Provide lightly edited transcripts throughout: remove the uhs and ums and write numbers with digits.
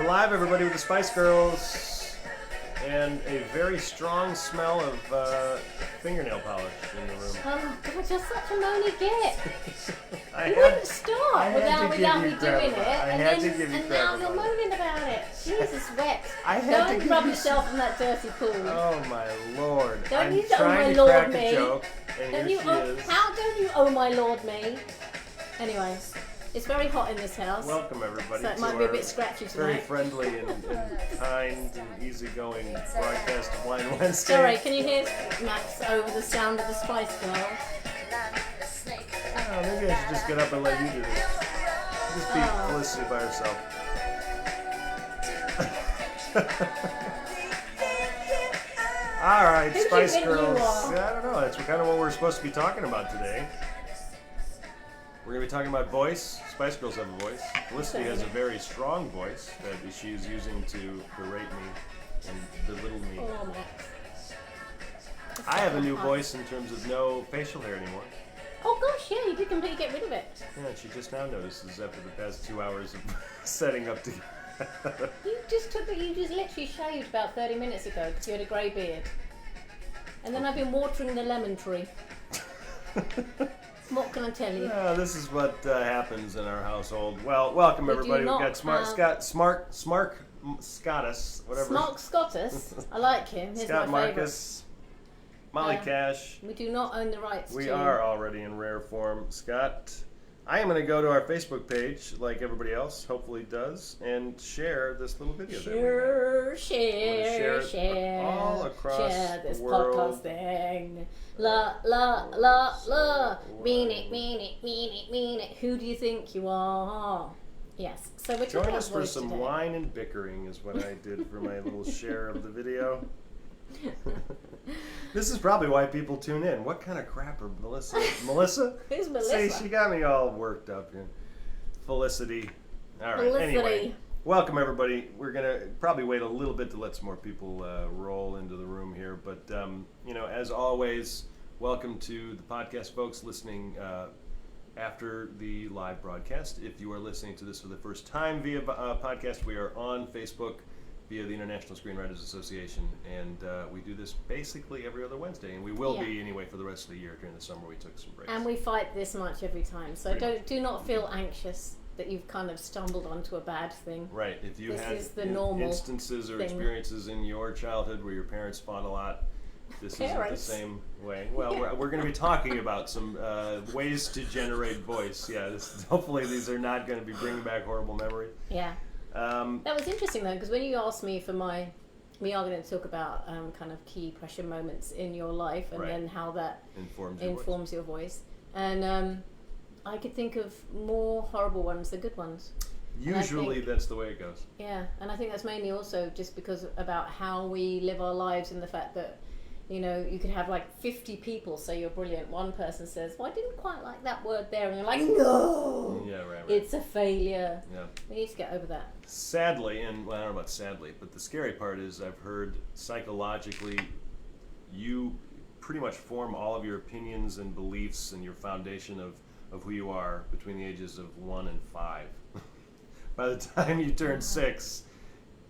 We're live, everybody, with the Spice Girls, and a very strong smell of fingernail polish in the room. Oh God, you're such a moany git. You wouldn't stop without me doing it, and now you're moaning about it. Jesus, wet. Go and rub yourself in that dirty pool. Oh my Lord! Don't I'm you owe my trying to Lord crack me? a joke, and here she is. How don't you owe my Lord me? Anyway, it's very hot in this house. Welcome, everybody. So it might be a bit scratchy tonight. Very friendly and kind and easygoing broadcast of Wine Wednesday. Sorry, can you hear Max over the sound of the Spice Girls? Oh, maybe I should just get up and let you do this. Just be Felicity by herself. All right, Spice Girls. Yeah, I don't know. That's kind of what we're supposed to be talking about today. We're going to be talking about voice. Spice Girls have a voice. Felicity has a very strong voice that she is using to berate me and belittle me. Oh, Max. I have a new voice in terms of no facial hair anymore. Oh gosh, yeah, you did completely get rid of it. Yeah, she just now notices after the past 2 hours of setting up together. You just literally shaved about 30 minutes ago because you had a grey beard. And then I've been watering the lemon tree. What can I tell you? This is what happens in our household. Well, welcome everybody. We've got Smart Scottus, whatever. Smart Scottus. I like him. He's Scott my Marcus. Molly Cash. We do not own the rights We to... are already in rare form. Scott, I am going to go to our Facebook page, like everybody else hopefully does, and share this little video. Share all across this the world. podcast thing. La, la, la, la. Mean it. Who do you think you are? Yes. So we're Join talking us about for some today. wine and bickering is what I did for my little share of the video. This is probably why people tune in. What kind of crap are Melissa? Melissa? Who's Melissa? See, she got me all worked up here. Felicity. All right. Felicity. Anyway, welcome everybody. We're gonna probably wait a little bit to let some more people roll into the room here, but as always, welcome to the podcast, folks listening after the live broadcast. If you are listening to this for the first time via podcast, we are on Facebook via the International Screenwriters Association, and we do this basically every other Wednesday, and we will be anyway for the rest of the year. During the summer we took some breaks. And we fight this much every time, so do not feel anxious that you've kind of stumbled onto a bad thing. Right, if you this had is the normal instances or thing. Experiences in your childhood where your parents fought a lot, this isn't the same way. Well, we're going to be talking about some ways to generate voice. Yeah, hopefully these are not going to be bringing back horrible memories. Yeah. That was interesting though, because when you asked me for we are going to talk about kind of key pressure moments in your life, and then how that informs your voice. And I could think of more horrible ones than good ones. Usually that's the way it goes. Yeah, and I think that's mainly also just because about how we live our lives, and the fact that you could have like 50 people say you're brilliant. One person says, well, I didn't quite like that word there. And you're like, no, right. It's a failure. Yeah. We need to get over that. Sadly, and well, I don't know about sadly, but the scary part is I've heard psychologically you pretty much form all of your opinions and beliefs and your foundation of who you are between the ages of 1 and 5. By the time you turn 6,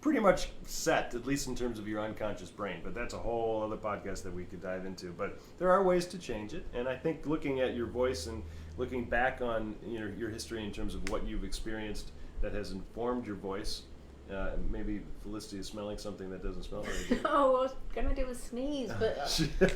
pretty much set, at least in terms of your unconscious brain. But that's a whole other podcast that we could dive into. But there are ways to change it, and I think looking at your voice and looking back on your history in terms of what you've experienced that has informed your voice. Maybe Felicity is smelling something that doesn't smell very good. Oh, I was going to do a sneeze, but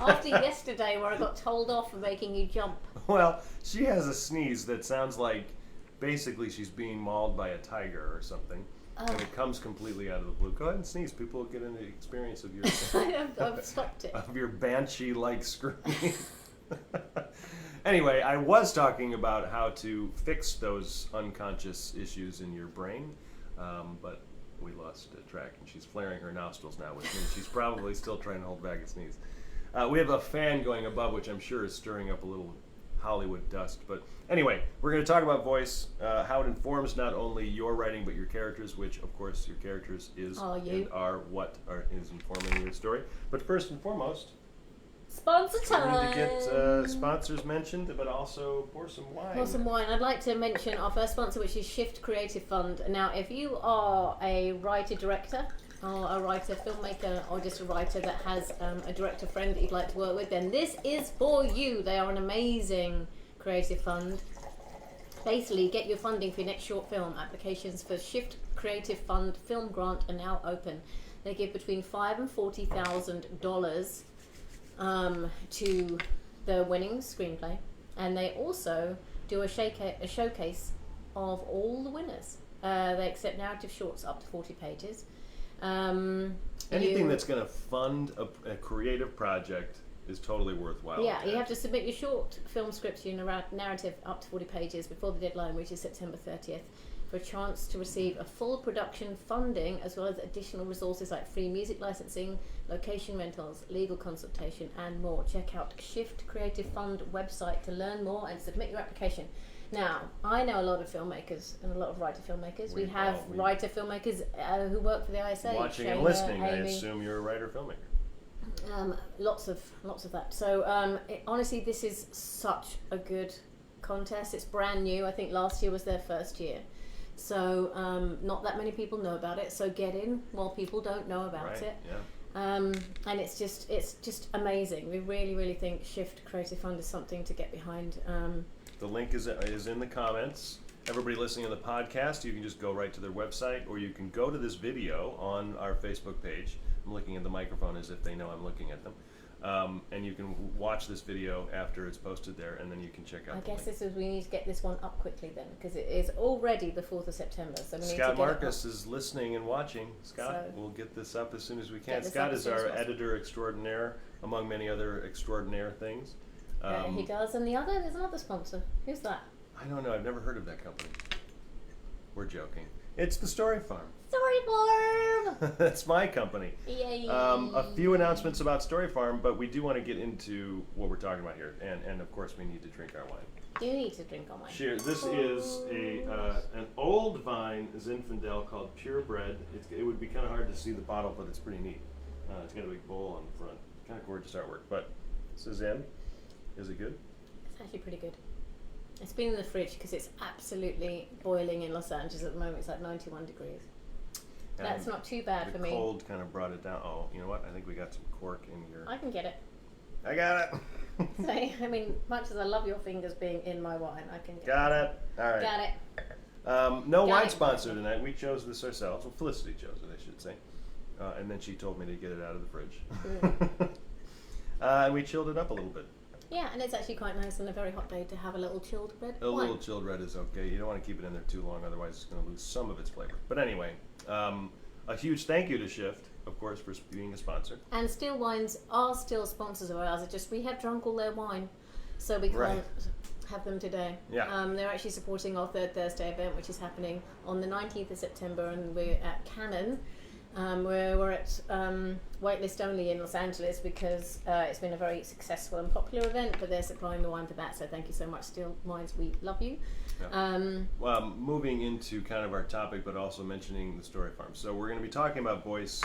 after yesterday where I got told off for making you jump. Well, she has a sneeze that sounds like basically she's being mauled by a tiger or something. And it comes completely out of the blue. Go ahead and sneeze. People will get into the experience of your I've stopped it. Of your banshee-like screaming. Anyway, I was talking about how to fix those unconscious issues in your brain, but we lost track, and she's flaring her nostrils now, which means she's probably still trying to hold back a sneeze. We have a fan going above, which I'm sure is stirring up a little Hollywood dust. But anyway, we're going to talk about voice, how it informs not only your writing but your characters, which of course your characters and are what is informing your story. But first and foremost, Sponsor time! We need to get sponsors mentioned, but also pour some wine. Pour some wine. I'd like to mention our first sponsor, which is Shift Creative Fund. Now, if you are a writer-director, or a writer, filmmaker, or just a writer that has a director friend that you'd like to work with, then this is for you. They are an amazing creative fund. Basically, get your funding for your next short film. Applications for Shift Creative Fund Film Grant are now open. They give between $5,000 and $40,000 to the winning screenplay, and they also do a showcase of all the winners. They accept narrative shorts up to 40 pages. Anything that's going to fund a creative project is totally worthwhile. Yeah, you have to submit your short film script, your narrative up to 40 pages before the deadline, which is September 30th, for a chance to receive a full production funding, as well as additional resources like free music licensing, location rentals, legal consultation, and more. Check out Shift Creative Fund website to learn more and submit your application. Now, I know a lot of filmmakers and a lot of writer filmmakers. We have writer filmmakers who work for the ISA. Watching and listening, Amy. I assume you're a writer filmmaker. Lots of that. So honestly, this is such a good contest. It's brand new. I think last year was their first year. So not that many people know about it. So get in while people don't know about it. Yeah. And it's just amazing. We really think Shift Creative Fund is something to get behind. The link is in the comments. Everybody listening to the podcast, you can just go right to their website, or you can go to this video on our Facebook page. I'm looking at the microphone as if they know I'm looking at them. And you can watch this video after it's posted there, and then you can check out the link. We need to get this one up quickly then, because it is already the 4th of September. So we need Scott to get Marcus is listening and watching. Scott, we'll get this up as soon as we can. Scott is our editor extraordinaire, among many other extraordinaire things. He does, and there's another sponsor. Who's that? I don't know. I've never heard of that company. We're joking. It's the Story Farm. Story Farm! That's my company. Yay! A few announcements about Story Farm, but we do want to get into what we're talking about here, and of course we need to drink our wine. You need to drink our wine. Cheers. This is an old vine Zinfandel called Purebred. It would be kind of hard to see the bottle, but it's pretty neat. It's got a big bowl on the front. Kind of gorgeous artwork. But this is in. Is it good? It's actually pretty good. It's been in the fridge because it's absolutely boiling in Los Angeles at the moment. It's like 91 degrees. And that's not too bad for me. The cold kind of brought it down. Oh, you know what? I think we got some cork in here. I can get it. I got it. So, I mean, much as I love your fingers being in my wine, I can get Got it. All right. Got it. No wine sponsor tonight. We chose this ourselves. Well, Felicity chose it, I should say. And then she told me to get it out of the fridge. And we chilled it up a little bit. Yeah, and it's actually quite nice on a very hot day to have a little chilled red wine. A little chilled red is okay. You don't want to keep it in there too long, otherwise it's going to lose some of its flavor. But anyway, a huge thank you to Shift, of course, for being a sponsor. And Still Wines are still sponsors of ours. It's just we have drunk all their wine, so we can't have them today. Yeah. They're actually supporting our Third Thursday event, which is happening on the 19th of September, and we're at Cannon. We're at waitlist only in Los Angeles because it's been a very successful and popular event, but they're supplying the wine for that, so thank you so much, Still Wines. We love you. Yeah. Well, moving into kind of our topic, but also mentioning the Story Farm. So we're going to be talking about voice.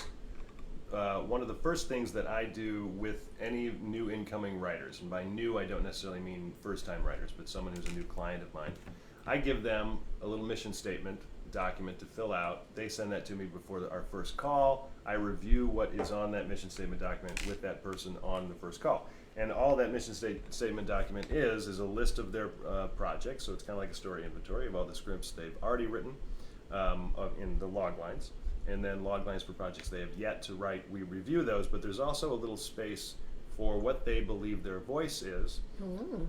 One of the first things that I do with any new incoming writers, and by new I don't necessarily mean first-time writers, but someone who's a new client of mine, I give them a little mission statement document to fill out. They send that to me before our first call. I review what is on that mission statement document with that person on the first call. And all that mission statement document is a list of their projects. So it's kind of like a story inventory of all the scripts they've already written in the log lines. And then log lines for projects they have yet to write. We review those, but there's also a little space for what they believe their voice is.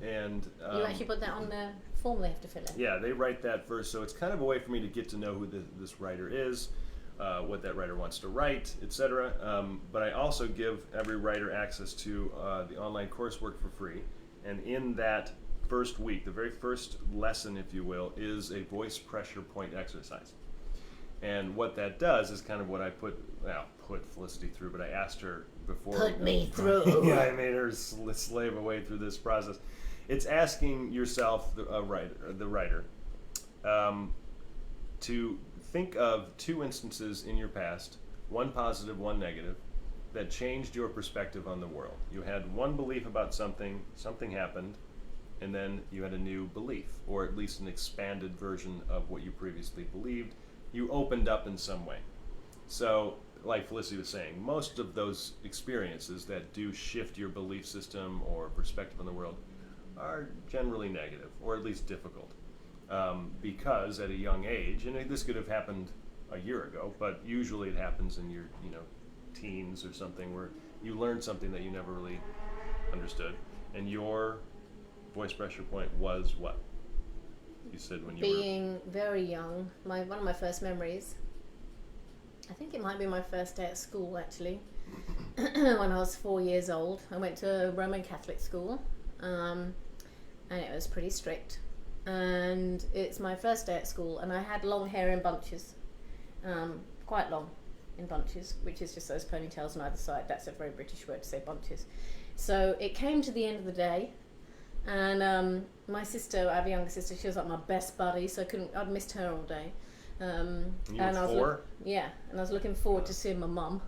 And you actually put that on the form they have to fill in. Yeah, they write that first, so it's kind of a way for me to get to know who this writer is, what that writer wants to write, etc. But I also give every writer access to the online coursework for free, and in that first week, the very first lesson, if you will, is a voice pressure point exercise. And what that does is kind of what I put Felicity through, but I asked her before. Put me through. Yeah, I made her slave away through this process. It's asking yourself, the writer, to think of two instances in your past, one positive, one negative, that changed your perspective on the world. You had one belief about something, something happened, and then you had a new belief, or at least an expanded version of what you previously believed. You opened up in some way. So, like Felicity was saying, most of those experiences that do shift your belief system or perspective on the world are generally negative, or at least difficult. Because at a young age, and this could have happened a year ago, but usually it happens in your, teens or something, where you learn something that you never really understood, and your voice pressure point was what? You said when you being very young. One of my first memories, I think it might be my first day at school actually, when I was 4 years old. I went to a Roman Catholic school, and it was pretty strict. And it's my first day at school, and I had long hair in bunches, quite long in bunches, which is just those ponytails on either side. That's a very British word to say, bunches. So it came to the end of the day, and my sister, I have a younger sister, she was like my best buddy, so I'd missed her all day. and I was 4? Yeah, and I was looking forward to seeing my mum.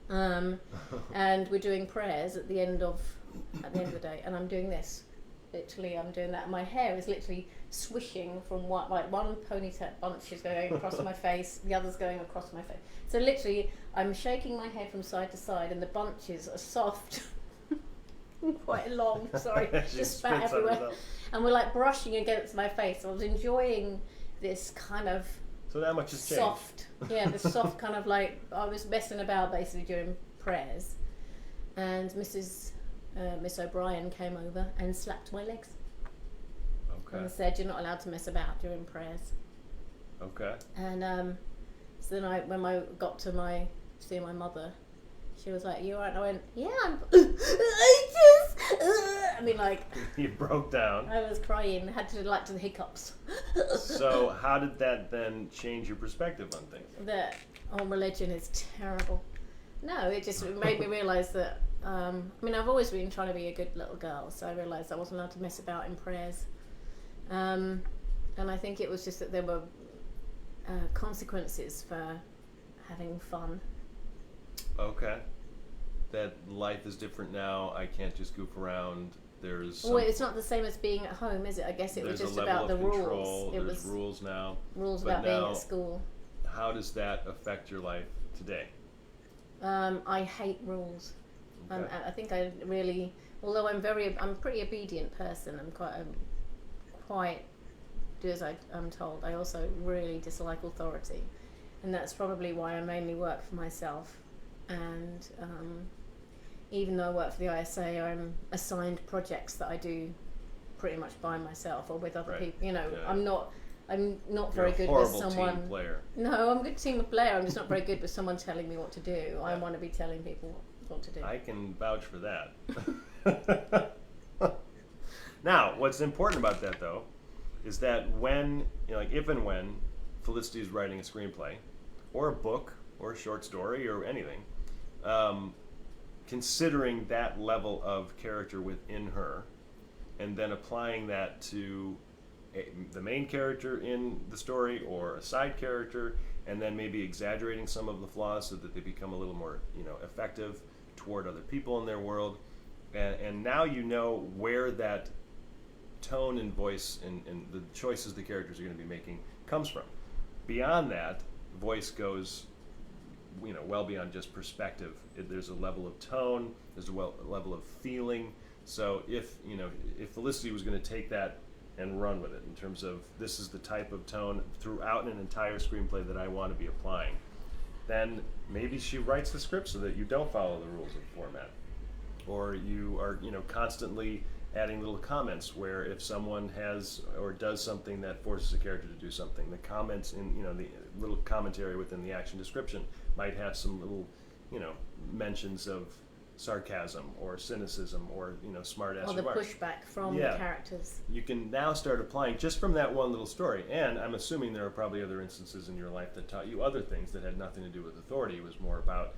And we're doing prayers at the end of the day, and I'm doing this. Literally, I'm doing that. My hair is literally swishing from one ponytail bunch is going across my face, the other's going across my face. So literally, I'm shaking my hair from side to side, and the bunches are soft, quite long. Sorry, just spat everywhere, and we're like brushing against my face. So I was enjoying this kind of so that much has soft, this soft kind of like I was messing about basically during prayers, and Miss O'Brien came over and slapped my legs. Okay. And said, "You're not allowed to mess about during prayers." Okay. And so then when I got to see my mother, she was like, "You alright?" And I went, "Yeah, I'm." I mean, like. You broke down. I was crying. Had to do the hiccups. So how did that then change your perspective on things? That religion is terrible. No, it just made me realise that. I've always been trying to be a good little girl, so I realised I wasn't allowed to mess about in prayers. And I think it was just that there were consequences for having fun. Okay. That life is different now. I can't just goof around. Well, it's not the same as being at home, is it? I guess it was just about the rules. There's rules now. Rules about being at school. How does that affect your life today? I hate rules. Okay. I think I really, although I'm a pretty obedient person. I'm quite do as I'm told. I also really dislike authority, and that's probably why I mainly work for myself. And even though I work for the ISA, I'm assigned projects that I do pretty much by myself or with other people. I'm not very good with someone. Team player. No, I'm a good team player. I'm just not very good with someone telling me what to do. Yeah. I want to be telling people what to do. I can vouch for that. Now, what's important about that though, is that when, if and when Felicity is writing a screenplay, or a book, or a short story, or anything, considering that level of character within her, and then applying that to the main character in the story or a side character, and then maybe exaggerating some of the flaws so that they become a little more effective toward other people in their world, and now where that tone and voice and the choices the characters are going to be making comes from. Beyond that, voice goes well beyond just perspective. There's a level of tone, there's a level of feeling. So if Felicity was going to take that and run with it in terms of this is the type of tone throughout an entire screenplay that I want to be applying, then maybe she writes the script so that you don't follow the rules of the format, or you are constantly adding little comments where if someone has or does something that forces a character to do something, the comments in the little commentary within the action description might have some little mentions of sarcasm or cynicism or smart ass remarks. Or the pushback from the characters. You can now start applying just from that one little story. And I'm assuming there are probably other instances in your life that taught you other things that had nothing to do with authority. It was more about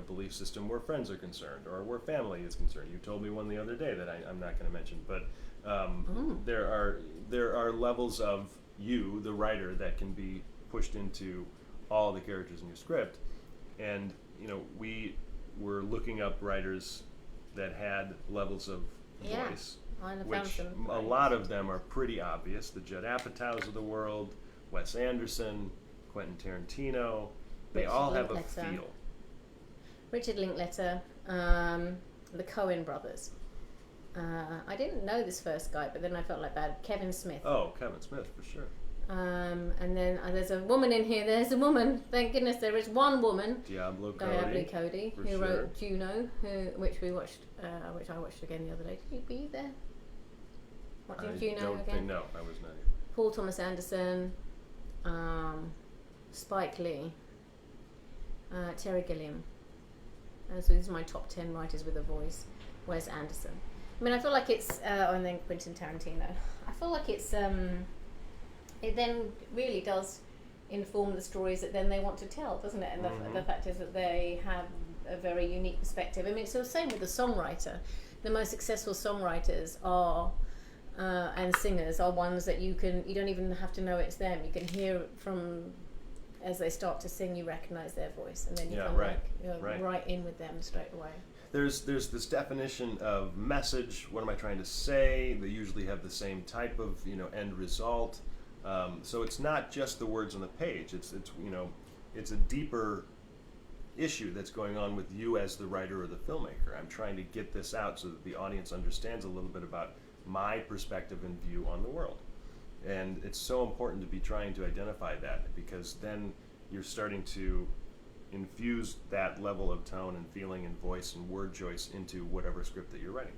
belief system where friends are concerned or where family is concerned. You told me one the other day that I'm not going to mention, but there are levels of you, the writer, that can be pushed into all the characters in your script. And were looking up writers that had levels of voice, which a lot of them are pretty obvious. The Judd Apatows of the world, Wes Anderson, Quentin Tarantino, they all have a feel. Richard Linklater, the Coen brothers. I didn't know this first guy, but then I felt like bad. Kevin Smith. Oh, Kevin Smith, for sure. And then there's a woman in here. There's a woman. Thank goodness there is one woman. Diablo Cody, who wrote Juno, which we watched, which I watched again the other day. Were you there? Watching Juno again? No, I was not. Paul Thomas Anderson, Spike Lee, Terry Gilliam. So these are my top 10 writers with a voice. Wes Anderson. I mean, I feel like it's, and then Quentin Tarantino. I feel like it's, it then really does inform the stories that then they want to tell, doesn't it? And the fact is that they have a very unique perspective. I mean, it's the same with the songwriter. The most successful songwriters are, and singers are ones that you don't even have to know it's them. You can hear from, as they start to sing, you recognize their voice, and then you come right in with them straight away. There's this definition of message. What am I trying to say? They usually have the same type of end result. So it's not just the words on the page. It's a deeper issue that's going on with you as the writer or the filmmaker. I'm trying to get this out so that the audience understands a little bit about my perspective and view on the world. And it's so important to be trying to identify that, because then you're starting to infuse that level of tone and feeling and voice and word choice into whatever script that you're writing.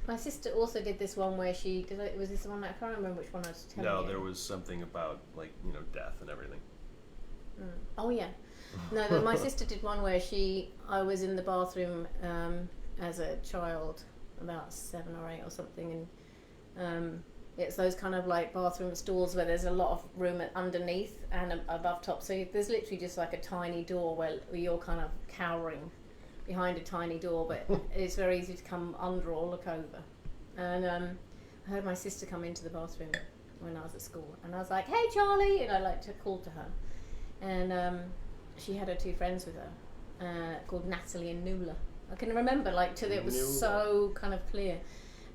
My sister also did this one where was this the one? I can't remember which one I was telling you. No, there was something about death and everything. Oh yeah. No, my sister did one where I was in the bathroom as a child, about 7 or 8 or something, and it's those kind of like bathroom stalls where there's a lot of room underneath and above top. So there's literally just like a tiny door where you're kind of cowering behind a tiny door, but it's very easy to come under or look over. And I heard my sister come into the bathroom when I was at school, and I was like, "Hey, Charlie," and I like to call to her. And she had her 2 friends with her called Natalie and Nuala. I can remember till it was so kind of clear.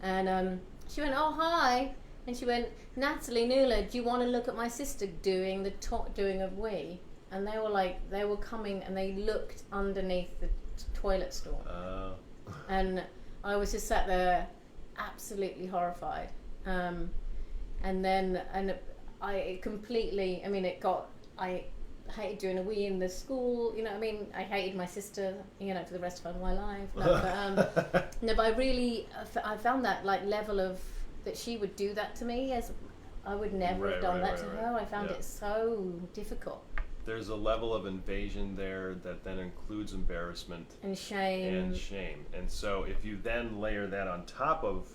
And she went, "Oh, hi." And she went, "Natalie, Nuala, do you want to look at my sister doing doing a wee?" And they were coming, and they looked underneath the toilet stall. And I was just sat there absolutely horrified. And I completely, I hated doing a wee in the school, I hated my sister, for the rest of my life. But I really, I found that level of, that she would do that to me, as I would never have done that to her. I found it so difficult. There's a level of invasion there that then includes embarrassment and shame. And so if you then layer that on top of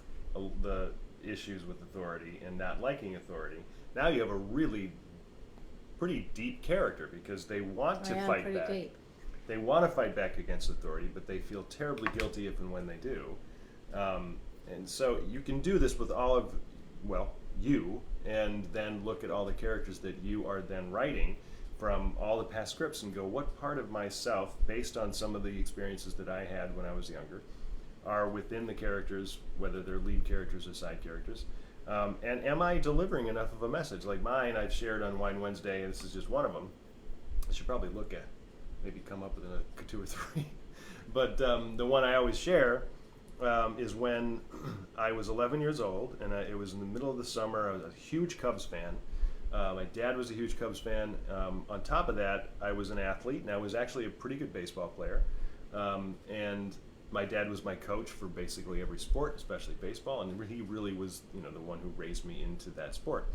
the issues with authority and not liking authority, now you have a really pretty deep character, because they want to fight back. Deep. They want to fight back against authority, but they feel terribly guilty if and when they do. And so you can do this with all of, you, and then look at all the characters that you are then writing from all the past scripts and go, what part of myself, based on some of the experiences that I had when I was younger, are within the characters, whether they're lead characters or side characters, and am I delivering enough of a message? Like mine, I've shared on Wine Wednesday, and this is just one of them. I should probably look at, maybe come up with 2 or 3. But the one I always share is when I was 11 years old, and it was in the middle of the summer. I was a huge Cubs fan. My dad was a huge Cubs fan. On top of that, I was an athlete, and I was actually a pretty good baseball player. And my dad was my coach for basically every sport, especially baseball, and he really was, the one who raised me into that sport.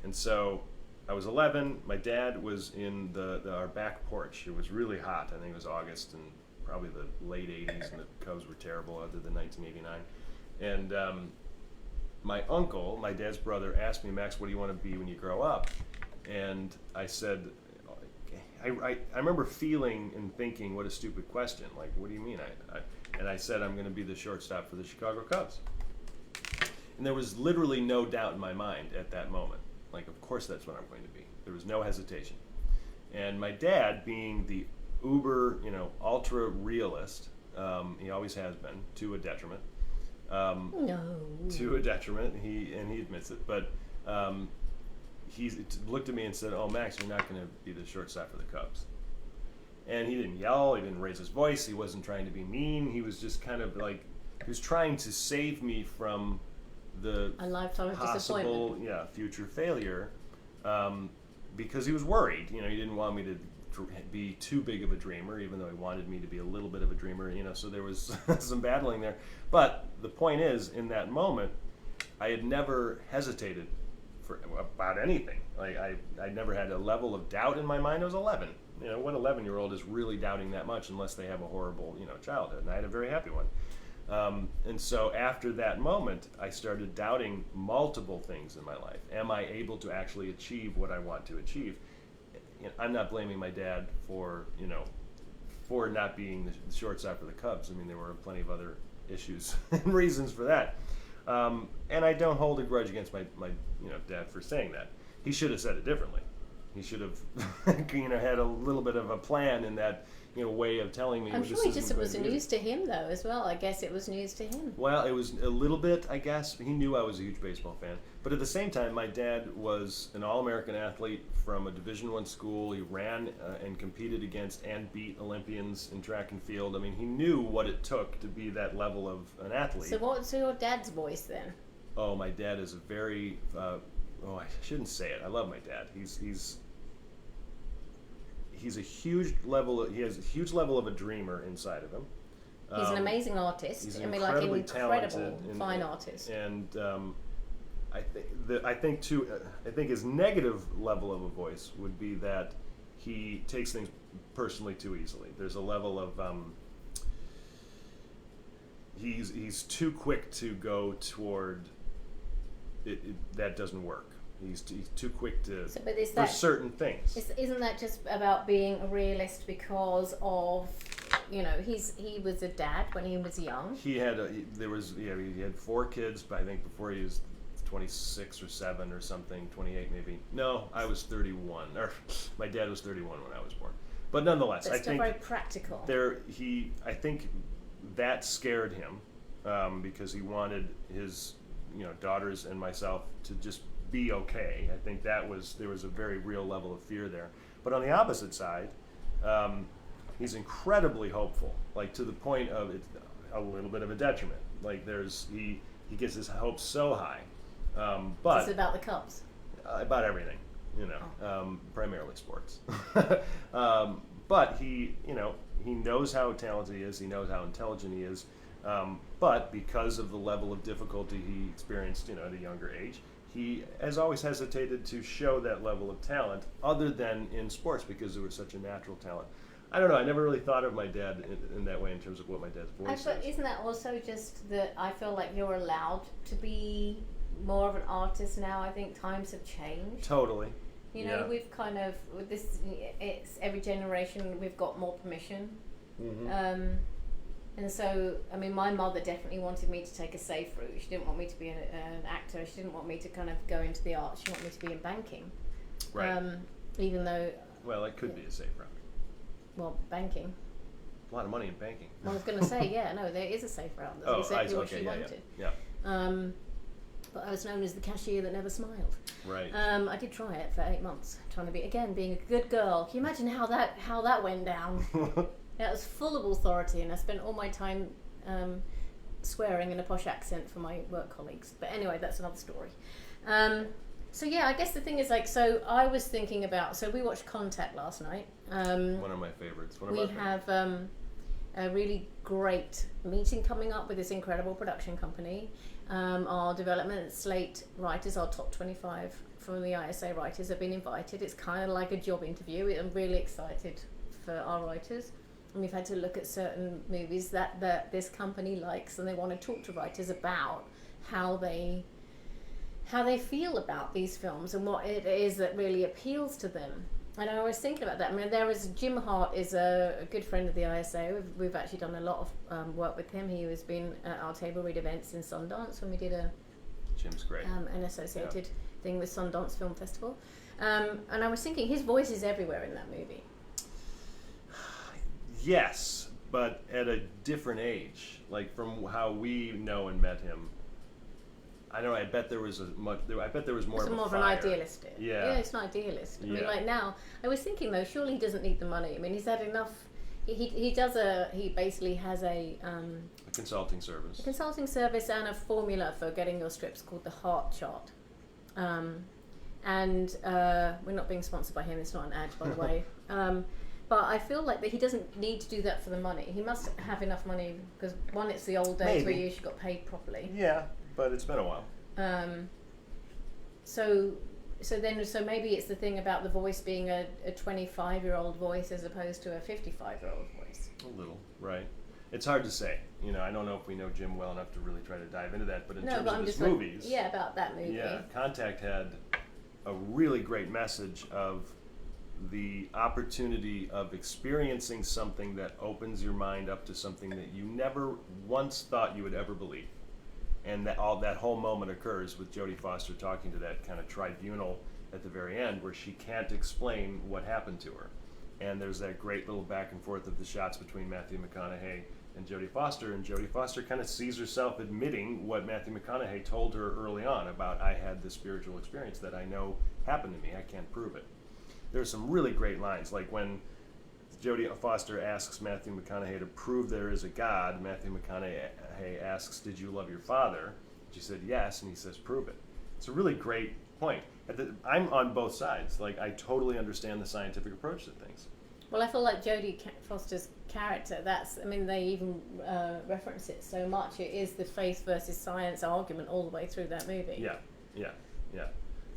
And so I was 11. My dad was in our back porch. It was really hot. I think it was August and probably the late 80s, and the Cubs were terrible other than 1989. And my uncle, my dad's brother, asked me, "Max, what do you want to be when you grow up?" And I said, I remember feeling and thinking, what a stupid question. Like, what do you mean? And I said, I'm going to be the shortstop for the Chicago Cubs. And there was literally no doubt in my mind at that moment. Like, of course that's what I'm going to be. There was no hesitation. And my dad, being the uber, ultra realist. He always has been, to a detriment. No. To a detriment. He admits it. But he looked at me and said, "Oh, Max, you're not going to be the shortstop for the Cubs." And he didn't yell. He didn't raise his voice. He wasn't trying to be mean. He was just kind of like, he was trying to save me from the a lifetime of possible, disappointment. future failure, because he was worried. He didn't want me to be too big of a dreamer, even though he wanted me to be a little bit of a dreamer. So there was some battling there. But the point is, in that moment, I had never hesitated about anything. Like I never had a level of doubt in my mind. I was 11. What 11-year-old is really doubting that much unless they have a horrible, childhood? And I had a very happy one. And so after that moment, I started doubting multiple things in my life. Am I able to actually achieve what I want to achieve? I'm not blaming my dad for not being the shortstop for the Cubs. I mean, there were plenty of other issues and reasons for that. And I don't hold a grudge against my dad for saying that. He should have said it differently. He should have had a little bit of a plan in that way of telling me. I'm sure it was news to him though as well. I guess it was news to him. Well, it was a little bit, I guess. He knew I was a huge baseball fan, but at the same time, my dad was an All-American athlete from a Division I school. He ran and competed against and beat Olympians in track and field. I mean, he knew what it took to be that level of an athlete. So what's your dad's voice then? Oh, my dad is a very I shouldn't say it. I love my dad. He's a huge level. He has a huge level of a dreamer inside of him. He's an amazing artist. He's an incredibly incredible, fine artist. And I think his negative level of a voice would be that he takes things personally too easily. There's a level of he's too quick to go toward it that doesn't work. He's too quick to for certain things. Isn't that just about being a realist because of he was a dad when he was young. He had he had 4 kids, but I think before he was 26 or 7 or something, 28 maybe. No, I was 31, or my dad was 31 when I was born. But nonetheless, I think very practical. I think that scared him because he wanted his daughters and myself to just be okay. I think there was a very real level of fear there. But on the opposite side, he's incredibly hopeful, like to the point of it's a little bit of a detriment. Like he gets his hopes so high. But it's about the Cubs. About everything, primarily sports. But he knows how talented he is. He knows how intelligent he is. But because of the level of difficulty he experienced, at a younger age, he has always hesitated to show that level of talent other than in sports because it was such a natural talent. I don't know. I never really thought of my dad in that way in terms of what my dad's voice is. But isn't that also just that I feel like you're allowed to be more of an artist now? I think times have changed. Totally. We've kind of, with this, it's every generation we've got more permission. Mm-hmm. And so, I mean, my mother definitely wanted me to take a safe route. She didn't want me to be an actor. She didn't want me to kind of go into the arts. She wanted me to be in banking. Right. Even though... Well, it could be a safe route. Well, banking. A lot of money in banking. Well, I was going to say, there is a safe route. That's exactly what she wanted. Yeah. But I was known as the cashier that never smiled. Right. I did try it for 8 months, trying to being a good girl. Can you imagine how that went down? It was full of authority, and I spent all my time swearing in a posh accent for my work colleagues. But anyway, that's another story. So I guess the thing is I was thinking about, we watched Contact last night. One of my favorites. We have a really great meeting coming up with this incredible production company. Our development slate writers, our top 25 from the ISA writers have been invited. It's kind of like a job interview. I'm really excited for our writers. And we've had to look at certain movies that this company likes, and they want to talk to writers about how they feel about these films and what it is that really appeals to them. And I was thinking about that. I mean, Jim Hart is a good friend of the ISA. We've actually done a lot of work with him. He has been at our table read events in Sundance when we did Jim's great. An associated thing with Sundance Film Festival. And I was thinking his voice is everywhere in that movie. Yes, but at a different age. Like from how we know and met him, I don't know. I bet there was more It's of more a of fire. an idealist. Yeah, it's an idealist. I mean, Yeah. like now, I was thinking though, surely he doesn't need the money. I mean, he's had enough. He basically has a consulting service. a consulting service and a formula for getting your scripts called the Heart Chart. And we're not being sponsored by him. It's not an ad, by the way. But I feel like that he doesn't need to do that for the money. He must have enough money because one, it's the old days where you usually got paid properly. Yeah, but it's been a while. So maybe it's the thing about the voice being a 25-year-old voice as opposed to a 55-year-old voice. A little, right? It's hard to say. You know, I don't know if we know Jim well enough to really try to dive into that. But in terms of his movies, about that movie. Yeah, Contact had a really great message of the opportunity of experiencing something that opens your mind up to something that you never once thought you would ever believe. And that whole moment occurs with Jodie Foster talking to that kind of tribunal at the very end where she can't explain what happened to her. And there's that great little back and forth of the shots between Matthew McConaughey and Jodie Foster, and Jodie Foster kind of sees herself admitting what Matthew McConaughey told her early on about, I had this spiritual experience that I know happened to me, I can't prove it. There's some really great lines, like when Jodie Foster asks Matthew McConaughey to prove there is a God, Matthew McConaughey asks, did you love your father? She said yes, and he says, prove it. It's a really great point. I'm on both sides. Like, I totally understand the scientific approach to things. Well, I feel like Jodie Foster's character, they even reference it so much. It is the faith versus science argument all the way through that movie. Yeah.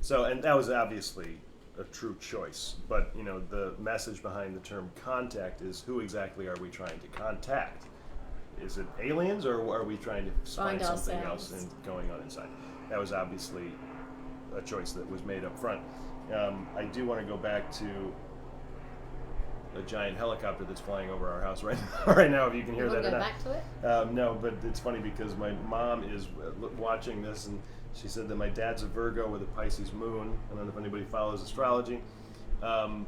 So, and that was obviously a true choice, but you know, the message behind the term contact is, who exactly are we trying to contact? Is it aliens, or are we trying to find something else and going on inside? That was obviously a choice that was made up front. I do want to go back to a giant helicopter that's flying over our house right now, if you can hear that or not. Go back to it? No, but it's funny because my mom is watching this, and she said that my dad's a Virgo with a Pisces moon. I don't know if anybody follows astrology. As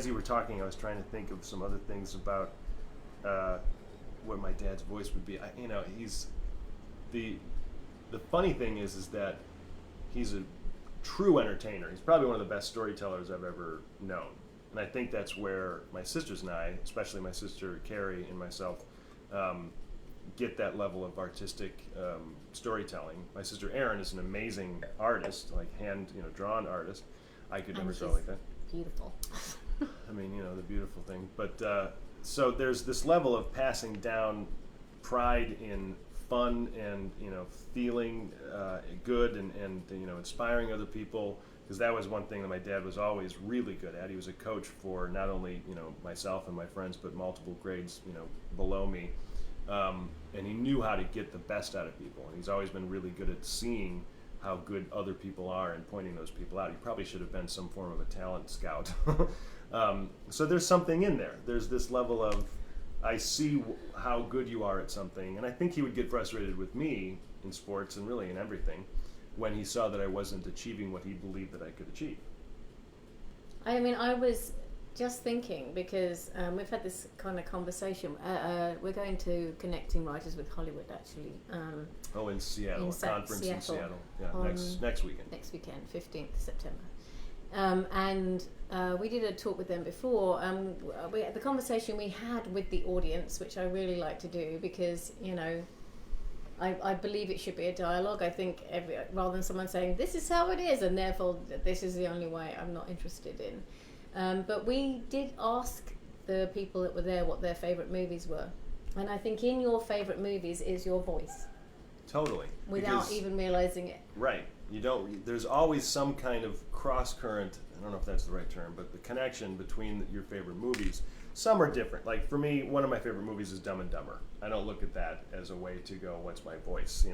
you were talking, I was trying to think of some other things about what my dad's voice would be. He's the funny thing is that he's a true entertainer. He's probably one of the best storytellers I've ever known. And I think that's where my sisters and I, especially my sister Carrie and myself, get that level of artistic storytelling. My sister Erin is an amazing artist, like drawn artist. I could never draw like that. Beautiful. I mean, the beautiful thing. But so there's this level of passing down pride in fun and feeling good and inspiring other people. Because that was one thing that my dad was always really good at. He was a coach for not only myself and my friends, but multiple grades below me, and he knew how to get the best out of people. And he's always been really good at seeing how good other people are and pointing those people out. He probably should have been some form of a talent scout. So there's something in there. There's this level of, I see how good you are at something, and I think he would get frustrated with me in sports and really in everything, when he saw that I wasn't achieving what he believed that I could achieve. I mean, I was just thinking, because we've had this kind of conversation. We're going to Connecting Writers with Hollywood, actually. In Seattle, a conference in Seattle. Yeah, next weekend. Next weekend, 15th September. And we did a talk with them before. The conversation we had with the audience, which I really like to do, because, I believe it should be a dialogue. I think rather than someone saying, this is how it is, and therefore this is the only way, I'm not interested in. But we did ask the people that were there what their favourite movies were. And I think in your favourite movies is your voice. Totally. Without even realising it. Right. There's always some kind of cross current, I don't know if that's the right term, but the connection between your favorite movies. Some are different. Like for me, one of my favorite movies is Dumb and Dumber. I don't look at that as a way to go, what's my voice?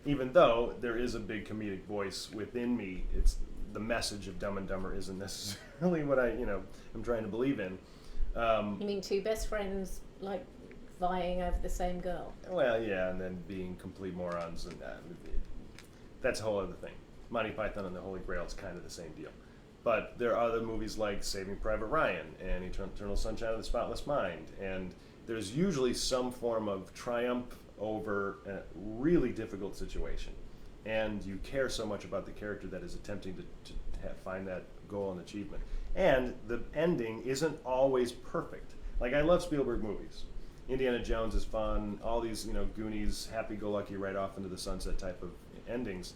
Even though there is a big comedic voice within me, it's the message of Dumb and Dumber isn't necessarily what I'm trying to believe in. You mean two best friends like vying over the same girl? Well, yeah, and then being complete morons, and that's a whole other thing. Monty Python and the Holy Grail is kind of the same deal. But there are other movies like Saving Private Ryan and Eternal Sunshine of the Spotless Mind, and there's usually some form of triumph over a really difficult situation, and you care so much about the character that is attempting to find that goal and achievement. And the ending isn't always perfect. Like, I love Spielberg movies. Indiana Jones is fun. All these, Goonies, happy-go-lucky, right off into the sunset type of endings.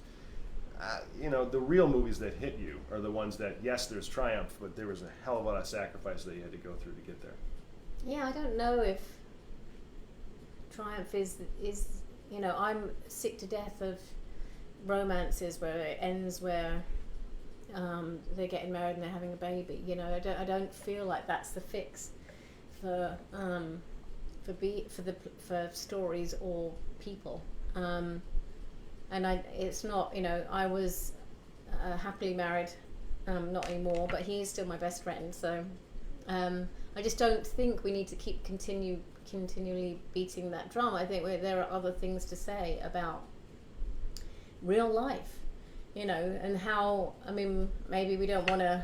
The real movies that hit you are the ones that, yes, there's triumph, but there was a hell of a lot of sacrifice that you had to go through to get there. Yeah, I don't know if triumph is I'm sick to death of romances where it ends where they're getting married and they're having a baby. I don't feel like that's the fix for stories or people. It's not, I was happily married, not anymore, but he is still my best friend. So I just don't think we need to keep continually beating that drum. I think there are other things to say about real life, and how, maybe we don't want to,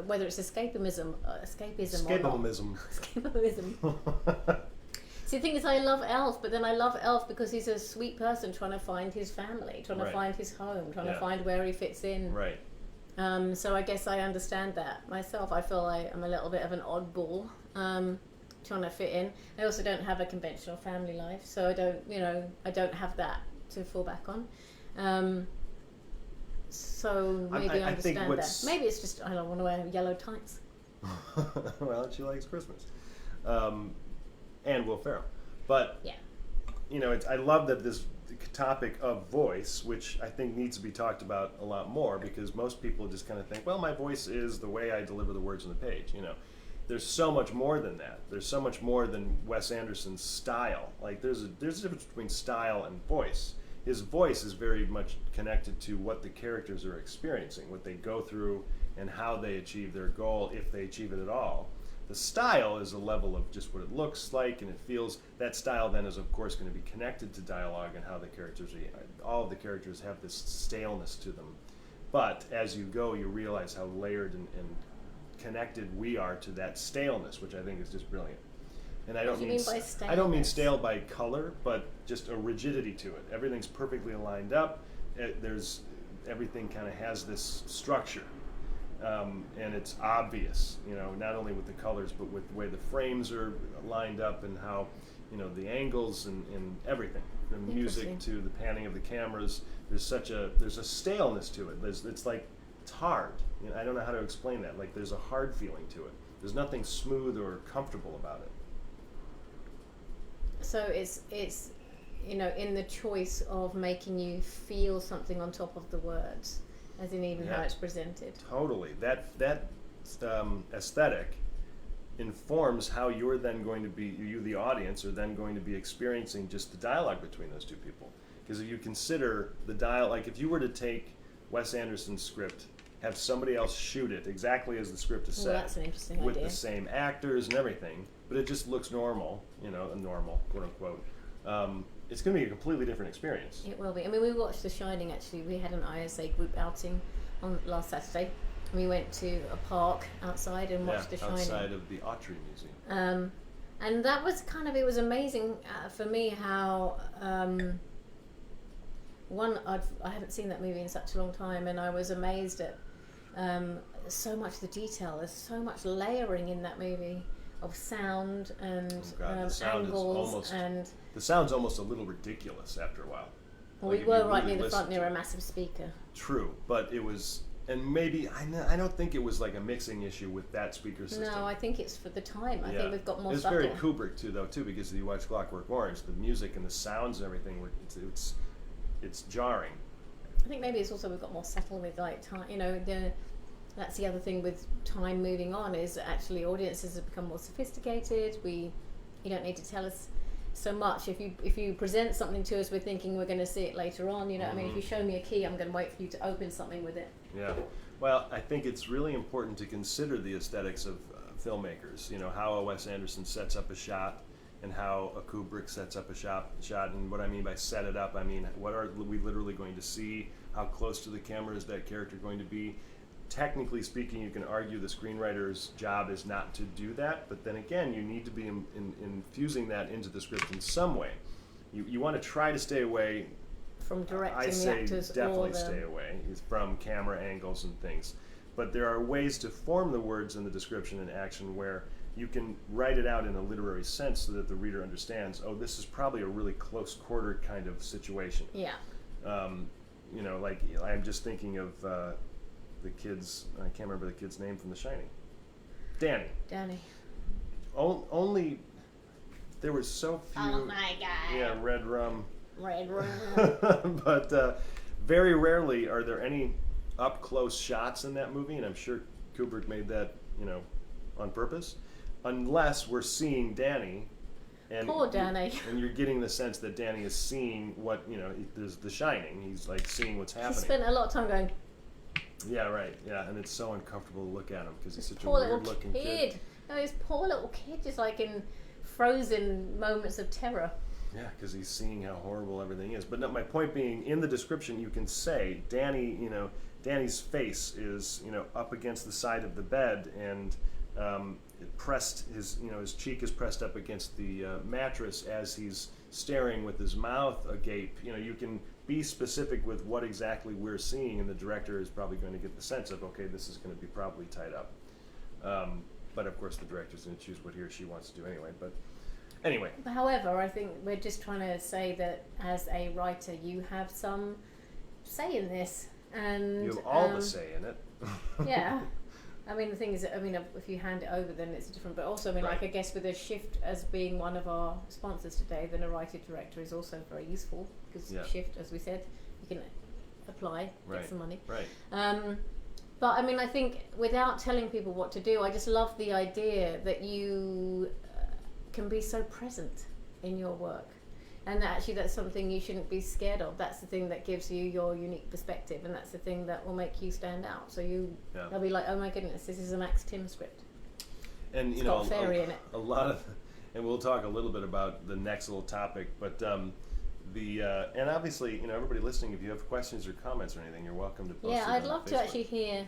whether it's escapism. See, the thing is, I love Elf, but then I love Elf because he's a sweet person trying to find his family, trying to find his home, trying to find where he fits in. Right. So I guess I understand that myself. I feel like I'm a little bit of an oddball, trying to fit in. I also don't have a conventional family life, so I don't have that to fall back on. So maybe I understand that. Maybe it's just I don't want to wear yellow tights. Well, she likes Christmas. And Will Ferrell. But, yeah. I love that this topic of voice, which I think needs to be talked about a lot more, because most people just kind of think, well, my voice is the way I deliver the words on the page. There's so much more than that. There's so much more than Wes Anderson's style. Like, there's a difference between style and voice. His voice is very much connected to what the characters are experiencing, what they go through, and how they achieve their goal, if they achieve it at all. The style is a level of just what it looks like and it feels. That style then is, of course, going to be connected to dialogue and how the characters, all of the characters have this staleness to them. But as you go, you realize how layered and connected we are to that staleness, which I think is just brilliant. And I don't mean stale by color, but just a rigidity to it. Everything's perfectly lined up. Everything kind of has this structure. And it's obvious, not only with the colors, but with the way the frames are lined up and how, the angles and everything, from music to the panning of the cameras. There's a staleness to it. It's hard. I don't know how to explain that. Like, there's a hard feeling to it. There's nothing smooth or comfortable about it. So it's in the choice of making you feel something on top of the words. As in even how it's presented. Totally. That aesthetic informs how you're then going to be, you the audience, are then going to be experiencing just the dialogue between those two people. Because if you consider the dialogue, like if you were to take Wes Anderson's script, have somebody else shoot it exactly as the script is set, that's an interesting with idea. the same actors and everything, but it just looks normal, normal, quote unquote. It's going to be a completely different experience. It will be. We watched The Shining, actually. We had an ISA group outing on last Saturday. We went to a park outside and watched The Shining. Outside of the Autry Museum. And that was it was amazing for me how, I haven't seen that movie in such a long time, and I was amazed at so much of the detail. There's so much layering in that movie of sound and angles and... The sound's almost a little ridiculous after a while. Well, we were right near the front, near a massive speaker. True, but it was, and maybe, I don't think it was like a mixing issue with that speaker system. No, I think it's for the time. I think we've got more subtle. It's very Kubrick too, because if you watch Clockwork Orange, the music and the sounds and everything, it's jarring. I think maybe it's also we've got more subtle with like time, that's the other thing with time moving on, is actually audiences have become more sophisticated. You don't need to tell us so much. If you present something to us, we're thinking we're going to see it later on. If you show me a key, I'm going to wait for you to open something with it. Yeah. Well, I think it's really important to consider the aesthetics of filmmakers. How a Wes Anderson sets up a shot, and how a Kubrick sets up a shot. And what I mean by set it up, I mean what are we literally going to see? How close to the camera is that character going to be? technically speaking, you can argue the screenwriter's job is not to do that, but then again, you need to be infusing that into the script in some way. You want to try to stay away from directing I say the actors. definitely stay away from camera angles and things. But there are ways to form the words in the description and action where you can write it out in a literary sense so that the reader understands, oh, this is probably a really close quarter kind of situation. Yeah. You know, like I'm just thinking of the kids, I can't remember the kid's name from The Shining. Danny. Only, there were so few. Oh my God. Yeah, red rum. Red rum. But very rarely are there any up close shots in that movie, and I'm sure Kubrick made that, you know, on purpose, unless we're seeing Danny. And poor Danny. And you're getting the sense that Danny is seeing what, you know, there's The Shining. He's like seeing what's happening. He spent a lot of time going. Yeah, right. Yeah, and it's so uncomfortable to look at him because he's such a poor weird little looking kid. No, his poor little kid, just like in frozen moments of terror. Yeah, because he's seeing how horrible everything is. But no, my point being, in the description, you can say Danny. You know, Danny's face is, you know, up against the side of the bed, and pressed his cheek is pressed up against the mattress as he's staring with his mouth agape. You know, you can be specific with what exactly we're seeing, and the director is probably going to get the sense of, okay, this is going to be probably tied up. But of course, the director's going to choose what he or she wants to do anyway. But anyway. However, I think we're just trying to say that as a writer, you have some say in this, and you have all the say in it. Yeah. I mean, the thing is, I mean, if you hand it over, then it's different. But also, I mean, right. like, I guess with a Shift as being one of our sponsors today, then a writer-director is also very useful because Shift, as we said, you can apply, get some money. Right. But I mean, I think without telling people what to do, I just love the idea that you can be so present in your work. And actually, that's something you shouldn't be scared of. That's the thing that gives you your unique perspective, and that's the thing that will make you stand out. So they'll be like, "Oh my goodness, this is a Max Tim script." And it's got fairy in it. A lot of, and we'll talk a little bit about the next little topic. But and obviously, you know, everybody listening, if you have questions or comments or anything, you're welcome to post. Yeah, I'd love to actually hear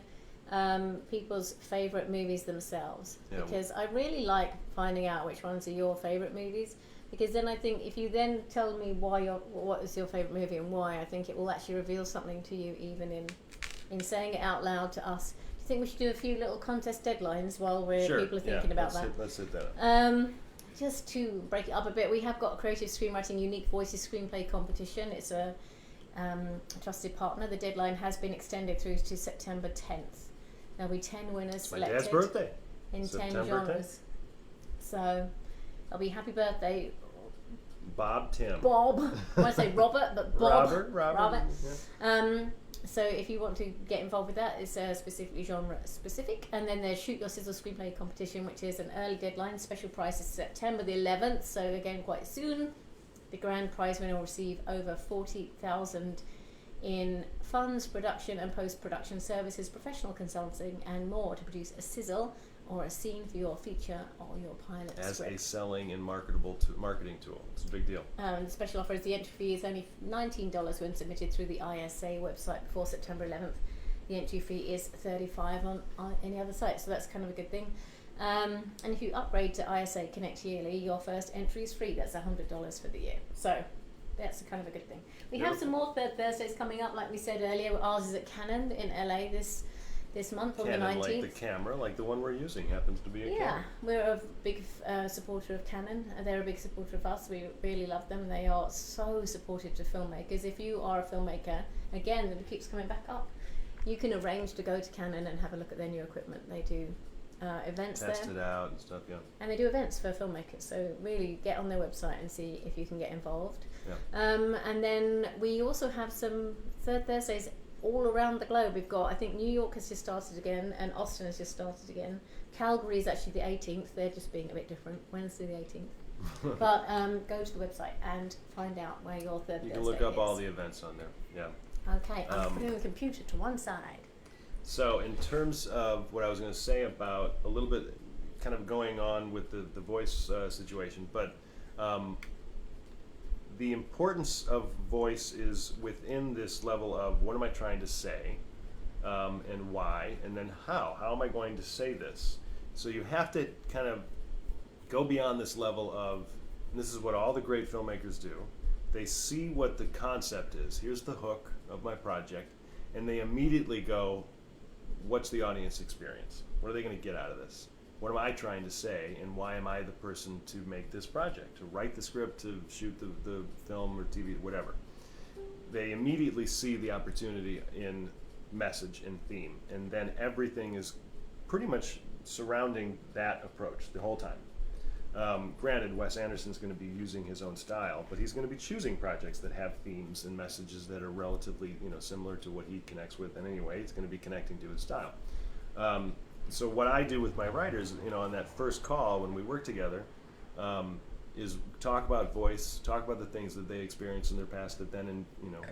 people's favorite movies themselves, because I really like finding out which ones are your favorite movies. Because then I think if you then tell me what is your favourite movie and why, I think it will actually reveal something to you, even in saying it out loud to us. Do you think we should do a few little contest deadlines while people are thinking about that? Let's hit that up. Just to break it up a bit, we have got a Creative Screenwriting Unique Voices Screenplay competition. It's a trusted partner. The deadline has been extended through to September 10th. There'll be 10 winners selected. My dad's birthday. In September 10 genres. 10th. So I'll be happy birthday, Bob. I want to say Robert, but Bob. Robert. Yeah. So if you want to get involved with that, it's specifically genre specific. And then there's Shoot Your Sizzle Screenplay competition, which is an early deadline. Special prize is September the 11th, so again quite soon. The grand prize winner will receive over $40,000 in funds, production and post-production services, professional consulting, and more to produce a sizzle or a scene for your feature or your pilot as script. A selling and marketing tool. It's a big deal. The special offer is the entry fee is only $19 when submitted through the ISA website before September 11th. The entry fee is $35 on any other site, so that's kind of a good thing. And if you upgrade to ISA Connect yearly, your first entry is free. That's $100 for the year. So that's kind of a good thing. We have some more Third Thursdays coming up, like we said earlier. Ours is at Canon in LA this month on the 19th. Like the camera, like the one we're using, happens to be a Canon. Yeah, we're a big supporter of Canon. They're a big supporter of us. We really love them. They are so supportive to filmmakers. If you are a filmmaker, again, it keeps coming back up, you can arrange to go to Canon and have a look at their new equipment. They do events there. Test it out and stuff, yeah. And they do events for filmmakers. So really get on their website and see if you can get involved. Yeah. And then we also have some Third Thursdays all around the globe. We've got, I think New York has just started again, and Austin has just started again. Calgary is actually the 18th. They're just being a bit different. Wednesday the 18th. But go to the website and find out where your Third Thursday is. You can look up all the events on there. Yeah. Okay, I'm putting the computer to one side. So in terms of what I was going to say about a little bit kind of going on with the voice situation, but the importance of voice is within this level of what am I trying to say, and why, and then how. How am I going to say this? So you have to kind of go beyond this level of, and this is what all the great filmmakers do. They see what the concept is. Here's the hook of my project, and they immediately go, what's the audience experience? What are they going to get out of this? What am I trying to say, and why am I the person to make this project, to write the script, to shoot the film or TV, whatever? They immediately see the opportunity in message and theme, and then everything is pretty much surrounding that approach the whole time. Granted, Wes Anderson's going to be using his own style, but he's going to be choosing projects that have themes and messages that are relatively, similar to what he connects with, and anyway, it's going to be connecting to his style. So what I do with my writers, on that first call when we work together, is talk about voice, talk about the things that they experienced in their past that then,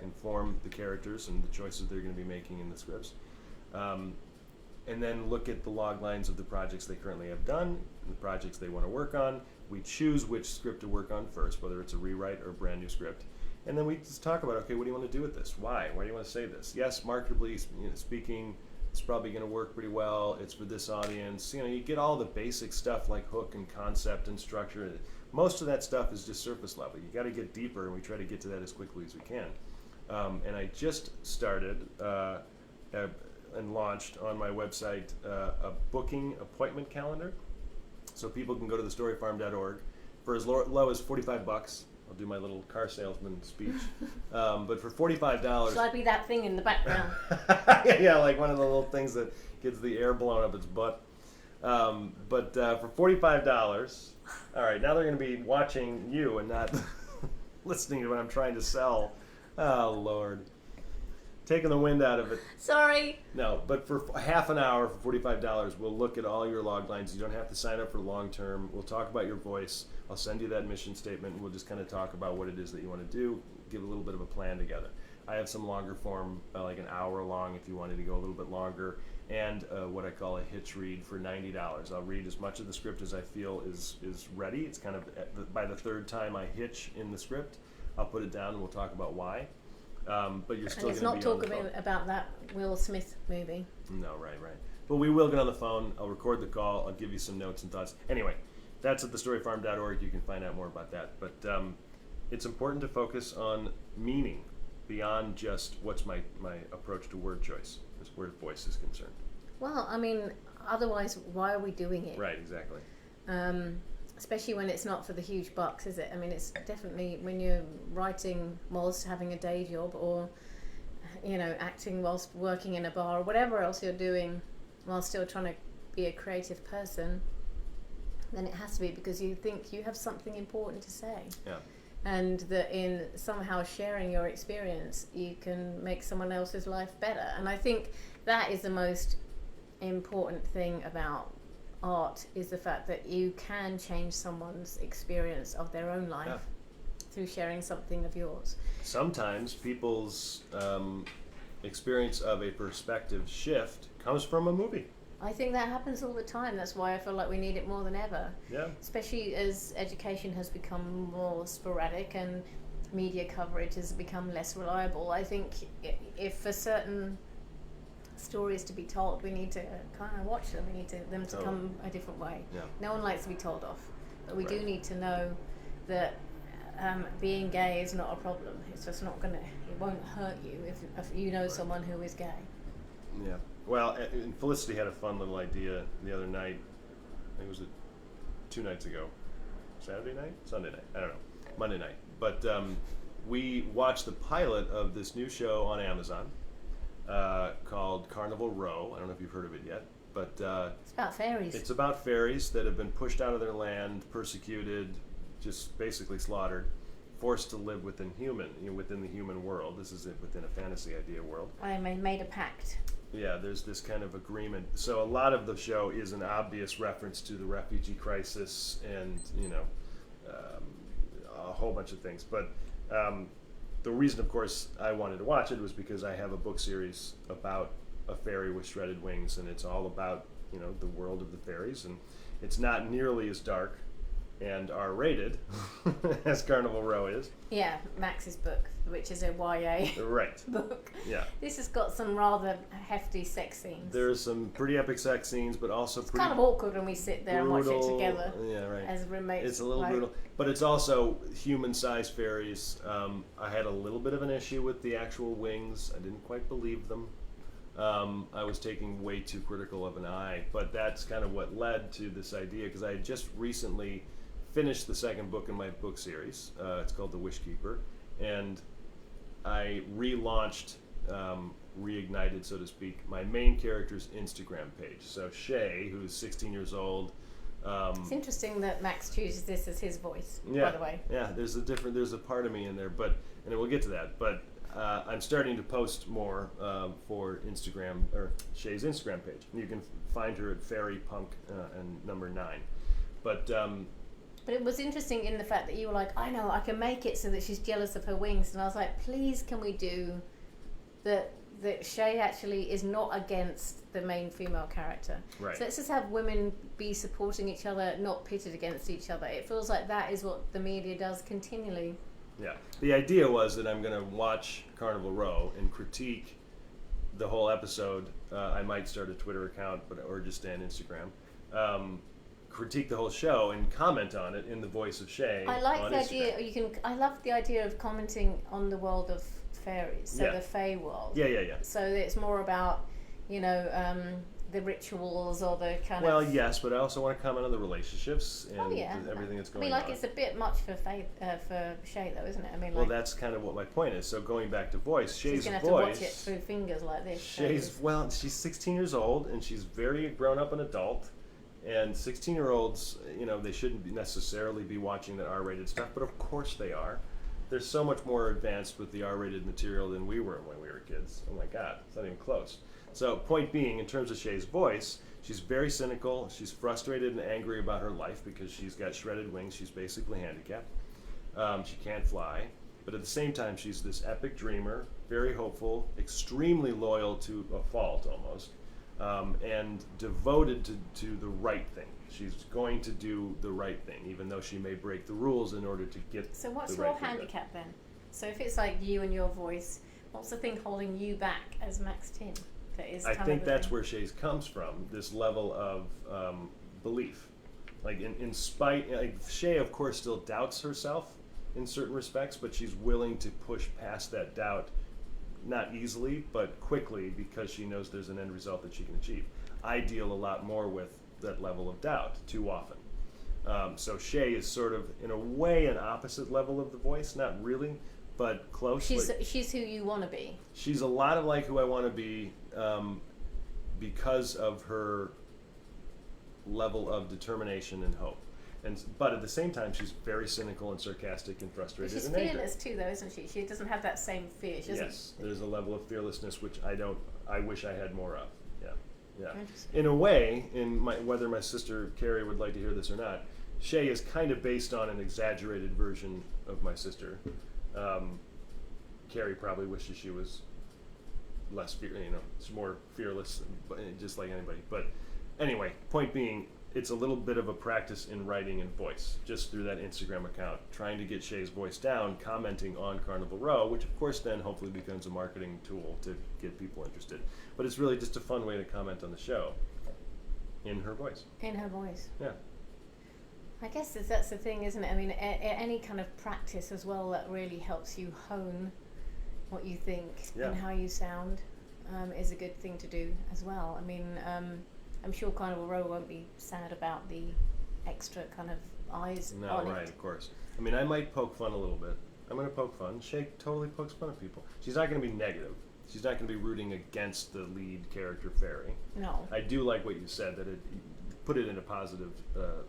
inform the characters and the choices they're going to be making in the scripts. And then look at the log lines of the projects they currently have done, the projects they want to work on. We choose which script to work on first, whether it's a rewrite or a brand new script. And then we just talk about, okay, what do you want to do with this? Why? Why do you want to say this? Yes, marketably speaking, it's probably going to work pretty well. It's for this audience. You get all the basic stuff like hook and concept and structure. Most of that stuff is just surface level. You got to get deeper, and we try to get to that as quickly as we can. And I just started and launched on my website a booking appointment calendar, so people can go to thestoryfarm.org for as low as $45. I'll do my little car salesman speech, but for $45. Shall I be that thing in the background? Yeah, like one of the little things that gets the air blown up its butt. But for $45, all right, now they're going to be watching you and not listening to what I'm trying to sell. Oh, Lord. Taking the wind out of it. Sorry. No, but for half an hour, for $45, we'll look at all your log lines. You don't have to sign up for long term. We'll talk about your voice. I'll send you that mission statement. We'll just kind of talk about what it is that you want to do, give a little bit of a plan together. I have some longer form, like an hour long if you wanted to go a little bit longer, and what I call a hitch read for $90. I'll read as much of the script as I feel is ready. It's kind of, by the third time I hitch in the script, I'll put it down and we'll talk about why. But you're still going to be on the phone. And it's not talking about that Will Smith movie. No, right. But we will get on the phone. I'll record the call. I'll give you some notes and thoughts. Anyway, that's at thestoryfarm.org. You can find out more about that. But it's important to focus on meaning beyond just what's my approach to word choice, as word voice is concerned. Well, I mean, otherwise, why are we doing it? Right, exactly. Especially when it's not for the huge bucks, is it? I mean, it's definitely when you're writing whilst having a day job, or acting whilst working in a bar, or whatever else you're doing while still trying to be a creative person, then it has to be because you think you have something important to say. Yeah. And that in somehow sharing your experience, you can make someone else's life better. And I think that is the most important thing about art, is the fact that you can change someone's experience of their own life through sharing something of yours. Sometimes people's experience of a perspective shift comes from a movie. I think that happens all the time. That's why I feel like we need it more than ever. Yeah. Especially as education has become more sporadic and media coverage has become less reliable. I think if for certain stories to be told, we need to kind of watch them. We need them to come a different way. Yeah. No one likes to be told off, but we do need to know that being gay is not a problem. It's just not it won't hurt you if you know someone who is gay. Yeah. Well, and Felicity had a fun little idea the other night. I think it was 2 nights ago. Saturday night? Sunday night? I don't know. Monday night. But we watched the pilot of this new show on Amazon called Carnival Row. I don't know if you've heard of it yet, but it's about fairies. It's about fairies that have been pushed out of their land, persecuted, just basically slaughtered, forced to live within the human world. This is within a fantasy idea world. I made a pact. Yeah, there's this kind of agreement. So a lot of the show is an obvious reference to the refugee crisis and a whole bunch of things. But the reason, of course, I wanted to watch it was because I have a book series about a fairy with shredded wings, and it's all about the world of the fairies, and it's not nearly as dark and R-rated, as Carnival Row is. Yeah, Max's book, which is a YA right. book. Yeah. This has got some rather hefty sex scenes. There's some pretty epic sex scenes, but also it's pretty kind of awkward when we sit there brutal, and watch it together. Yeah, right. As roommates. It's a little brutal, but it's also human-sized fairies. I had a little bit of an issue with the actual wings. I didn't quite believe them. I was taking way too critical of an eye, but that's kind of what led to this idea, because I had just recently finished the second book in my book series. It's called The Wishkeeper, and I relaunched, reignited, so to speak, my main character's Instagram page. So Shay, who's 16 years old. It's interesting that Max chooses this as his voice, yeah, by the way. Yeah, there's a part of me in there, but, and we'll get to that, but I'm starting to post more for Instagram, or Shay's Instagram page. You can find her at Fairy Punk and number 9. But it was interesting in the fact that you were like, I know, I can make it so that she's jealous of her wings. And I was like, please, can we do that Shay actually is not against the main female character. Right. So let's just have women be supporting each other, not pitted against each other. It feels like that is what the media does continually. Yeah. The idea was that I'm going to watch Carnival Row and critique the whole episode. I might start a Twitter account, or just stay on Instagram. Critique the whole show and comment on it in the voice of Shay. I like on the Instagram. idea. I love the idea of commenting on the world of fairies, so Yeah. the Fae world. Yeah. So it's more about, the rituals or the kind Well, of. Well, yes, but I also want to comment on the relationships and everything that's going on. It's a bit much for Shay, though, isn't it? Well, that's kind of what my point is. So going back to voice, Shay's she's gonna have voice. to watch it through fingers like this. She's 16 years old and she's very grown up and adult. And 16-year-olds, they shouldn't necessarily be watching that R-rated stuff, but of course they are. They're so much more advanced with the R-rated material than we were when we were kids. Oh my God, it's not even close. So point being, in terms of Shay's voice, she's very cynical. She's frustrated and angry about her life because she's got shredded wings. She's basically handicapped. She can't fly. But at the same time, she's this epic dreamer, very hopeful, extremely loyal to a fault almost, and devoted to the right thing. She's going to do the right thing, even though she may break the rules in order to get So what's the your right thing handicap then? So if it's like you and your voice, what's the thing holding you back as Max Tin? I think that's where Shay's comes from, this level of belief. Like in spite, Shay of course still doubts herself in certain respects, but she's willing to push past that doubt, not easily, but quickly, because she knows there's an end result that she can achieve. I deal a lot more with that level of doubt too often. So Shay is sort of, in a way, an opposite level of the voice, not really, but close. She's who you want to be. She's a lot of like who I want to be, because of her level of determination and hope. But at the same time, she's very cynical and sarcastic and frustrated. She's and angry. fearless too, though, isn't she? She doesn't have that same fear. Yes, there's a level of fearlessness which I wish I had more of. Yeah. Interesting. In a way, whether my sister Carrie would like to hear this or not, Shay is kind of based on an exaggerated version of my sister. Carrie probably wishes she was less more fearless, just like anybody. But anyway, point being, it's a little bit of a practice in writing and voice, just through that Instagram account, trying to get Shay's voice down, commenting on Carnival Row, which of course then hopefully becomes a marketing tool to get people interested. But it's really just a fun way to comment on the show in her voice. In her voice. Yeah. I guess that's the thing, isn't it? I mean, any kind of practice as well that really helps you hone what you think and how you sound is a good thing to do as well. I mean, I'm sure Carnival Row won't be sad about the extra kind of eyes on right, it. of course. I mean, I might poke fun a little bit. I'm going to poke fun. Shay totally pokes fun at people. She's not going to be negative. She's not going to be rooting against the lead character, Fairy. No. I do like what you said, that put it in a positive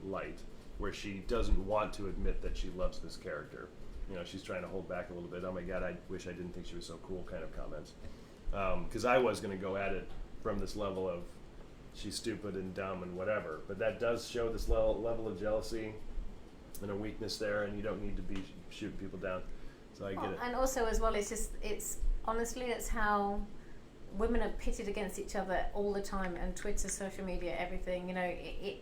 light, where she doesn't want to admit that she loves this character. She's trying to hold back a little bit. Oh my God, I wish I didn't think she was so cool kind of comments. Because I was going to go at it from this level of she's stupid and dumb and whatever. But that does show this level of jealousy and a weakness there, and you don't need to be shooting people down. So I get it. And also as well, it's honestly, it's how women are pitted against each other all the time, and Twitter, social media, everything.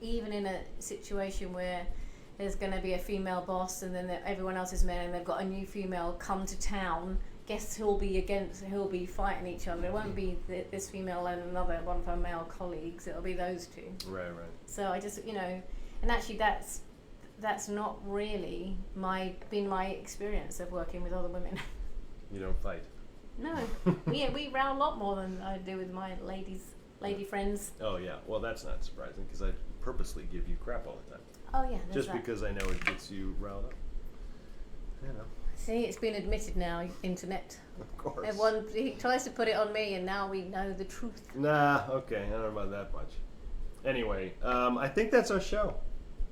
Even in a situation where there's going to be a female boss, and then everyone else is men, and they've got a new female come to town. Guess who'll be fighting each other? It won't be this female and another one of her male colleagues. It'll be those two. Right. So I just, and actually that's not really been my experience of working with other women. You don't fight? No. we row a lot more than I do with my lady friends. Oh yeah. Well, that's not surprising because I purposely give you crap all the time. Oh yeah. Just because I know it gets you riled up. See, it's been admitted now, internet. Of course. Everyone he tries to put it on me, and now we know the truth. Nah, okay, I don't know about that much. Anyway, I think that's our show.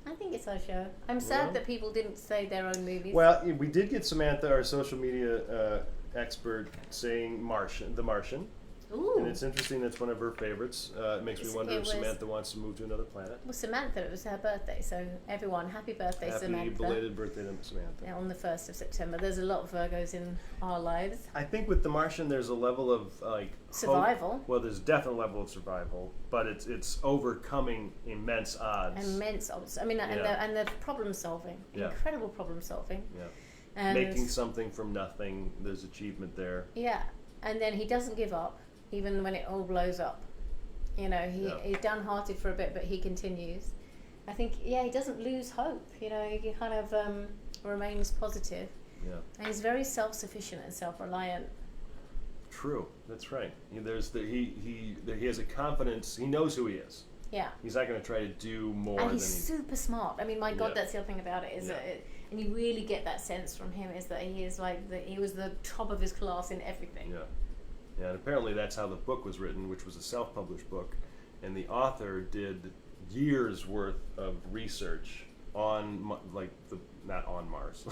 I think it's our show. I'm sad that people didn't say their own movies. Well, we did get Samantha, our social media expert, saying The Martian. Ooh. And it's interesting, that's one of her favorites. It makes me wonder if Samantha wants to move to another planet. Well, Samantha, it was her birthday, so everyone, happy birthday, Samantha. Happy belated birthday to Samantha. Yeah, on the 1st of September. There's a lot of Virgos in our lives. I think with The Martian, there's a level of survival. Hope. Well, there's definitely a level of survival, but it's overcoming immense odds. Immense odds. I mean, and the problem solving, incredible problem solving. Yeah. And making something from nothing. There's achievement there. Yeah, and then he doesn't give up. Even when it all blows up, he's downhearted for a bit, but he continues. I think, he doesn't lose hope. He kind of remains positive. Yeah. And he's very self-sufficient and self-reliant. True, that's right. He has a confidence. He knows who he is. Yeah. He's not going to try to do more. And he's super smart. I mean, my God, that's the other thing about it is that, and you really get that sense from him is that he is he was the top of his class in everything. Yeah. Yeah, and apparently that's how the book was written, which was a self-published book, and the author did years worth of research on not on Mars.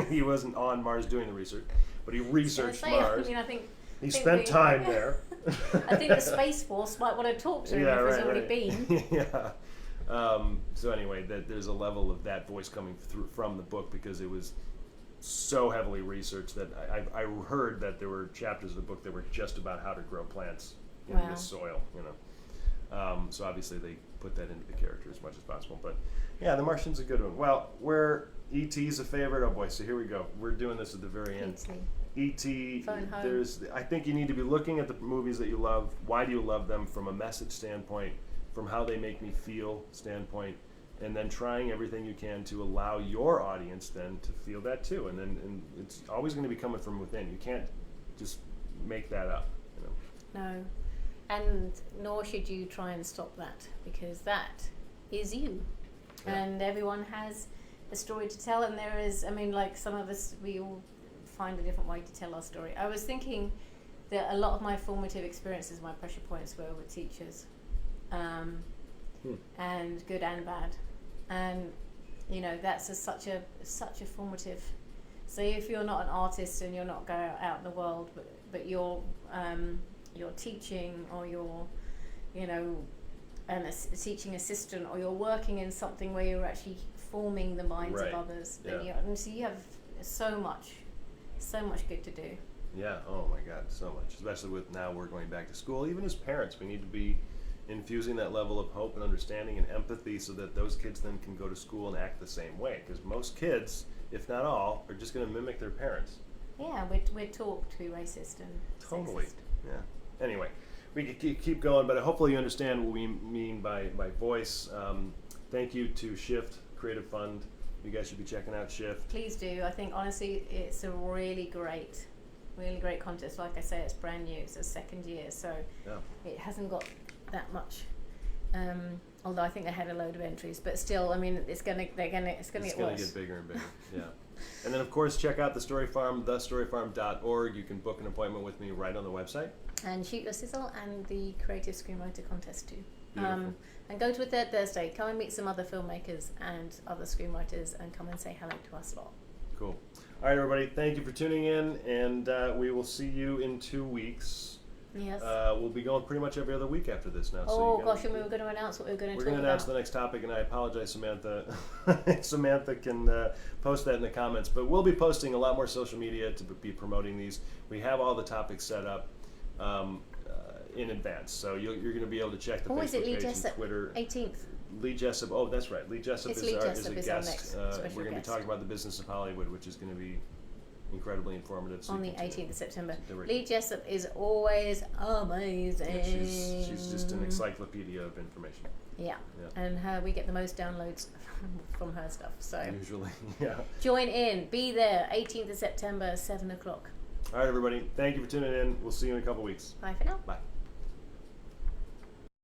He wasn't on Mars doing the research, but he researched Mars. I think he spent time there. I think the Space Force might want to talk to him if he's already been. Yeah. So anyway, there's a level of that voice coming through from the book because it was so heavily researched that I heard that there were chapters of the book that were just about how to grow plants in this soil, so obviously they put that into the character as much as possible. But yeah, The Martian's a good one. Well, E.T.'s a favorite. Oh boy, so here we go. We're doing this at the very end. E.T. I think you need to be looking at the movies that you love. Why do you love them? From a message standpoint, from how they make me feel standpoint, and then trying everything you can to allow your audience then to feel that too. And it's always going to be coming from within. You can't just make that up. No, and nor should you try and stop that, because that is you. Yeah. And everyone has a story to tell, and there is, some of us, we all find a different way to tell our story. I was thinking that a lot of my formative experiences, my pressure points were with teachers, and good and bad. And that's such a formative. So if you're not an artist and you're not going out in the world, but you're teaching, or you're a teaching assistant, or you're working in something where you're actually forming the minds of others, then so you have so much good to do. Yeah. Oh my God, so much. Especially with now we're going back to school. Even as parents, we need to be infusing that level of hope and understanding and empathy so that those kids then can go to school and act the same way. Because most kids, if not all, are just going to mimic their parents. Yeah, we're taught to be racist and totally sexist. Yeah. Anyway, we could keep going, but hopefully you understand what we mean by voice. Thank you to Shift Creative Fund. You guys should be checking out Shift. Please do. I think honestly it's a really great contest. Like I say, it's brand new. It's a second year, so it hasn't got that much. Although I think they had a load of entries, but still, it's gonna get worse. It's gonna get bigger and bigger. Yeah. And then of course check out the Story Farm, thestoryfarm.org. You can book an appointment with me right on the website. And shoot your sizzle and the Creative Screenwriter Contest too. Beautiful. And go to a Third Thursday. Come and meet some other filmmakers and other screenwriters, and come and say hello to us lot. Cool. All right, everybody. Thank you for tuning in, and we will see you in 2 weeks. Yes. We'll be going pretty much every other week after this now. Oh, gosh, and we were going to announce what we were going to talk about. We're going to announce the next topic, and I apologize, Samantha. Samantha can post that in the comments. But we'll be posting a lot more social media to be promoting these. We have all the topics set up. in advance. So you're going to be able to check the is it Facebook Lee page Jessup? and Twitter. 18th. Lee Jessup. Oh, that's right. Lee Jessup is a our guest. next We're going to be talking about the business of Hollywood, which is going to be incredibly informative. So on the 18th of September. Right. Lee Jessup is always amazing. Yeah, she's just an encyclopedia of information. Yeah. And we get the most downloads from her stuff. So usually, yeah. Join in. Be there. 18th of September, 7 o'clock. All right, everybody. Thank you for tuning in. We'll see you in a couple weeks. Bye for now. Bye.